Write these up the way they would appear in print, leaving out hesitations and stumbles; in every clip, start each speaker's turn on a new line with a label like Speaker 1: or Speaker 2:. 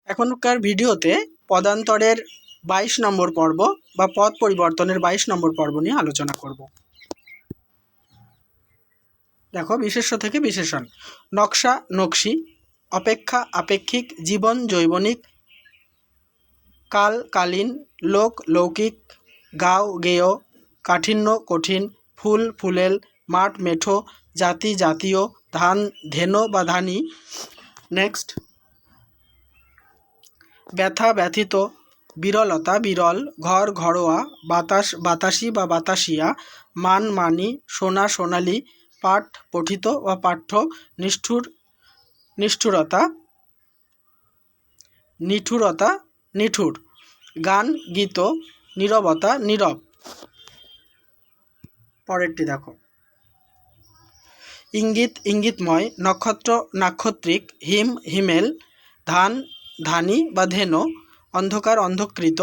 Speaker 1: এখনকার ভিডিওতে পদান্তরের 22 নম্বর পর্ব বা পদ পরিবর্তনের 22 নম্বর পর্ব নিয়ে আলোচনা করব। দেখো, বিশেষ্য থেকে বিশেষণ। নকশা, নকশি, অপেক্ষা, আপেক্ষিক, জীবন, জৈবনিক, কাল, কালীন, লোক, লৌকিক, গাও, গেয়, কাঠিন্য, কঠিন, ফুল, ফুলেল, মাঠ, মেঠো, জাতি, জাতীয়, ধান, ধেনো বা ধানি। নেক্সট, ব্যথা, ব্যথিত, বিরলতা, বিরল, ঘর, ঘরোয়া, বাতাস, বাতাসী বা বাতাসিয়া, মান, মানি, সোনা, সোনালি, পাঠ, পঠিত বা পাঠ্য, নিষ্ঠুর, নিষ্ঠুরতা, নিঠুরতা, নিঠুর, গান, গীত, নীরবতা, নীরব। পরেরটি দেখো, ইঙ্গিত, ইঙ্গিতময়, নক্ষত্র, নাক্ষত্রিক, হিম, হিমেল, ধান, ধানী বা ধেনো, অন্ধকার, অন্ধকৃত,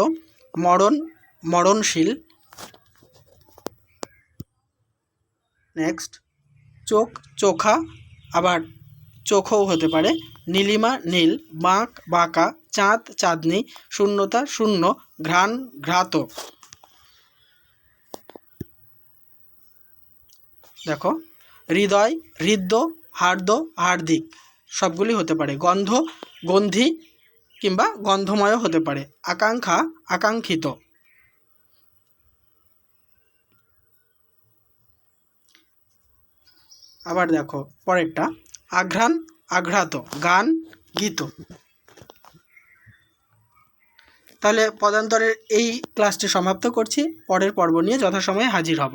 Speaker 1: মরণ, মরণশীল। নেক্সট, চোখ, চোখা, আবার চোখও হতে পারে, নীলিমা, নীল, বাঁক, বাঁকা, চাঁদ, চাঁদনি, শূন্যতা, শূন্য, ঘ্রাণ, ঘ্রাত। দেখো, হৃদয়, হৃদ্য, হার্দ, হার্দিক, সবগুলি হতে পারে। গন্ধ, গন্ধি কিংবা গন্ধময় হতে পারে। আকাঙ্ক্ষা, আকাঙ্ক্ষিত। আবার দেখো পরেরটা, আঘ্রাণ, আঘ্রাত, গান, গীত। তাহলে পদান্তরের এই ক্লাসটি সমাপ্ত করছি। পরের পর্ব নিয়ে যথাসময়ে হাজির হব।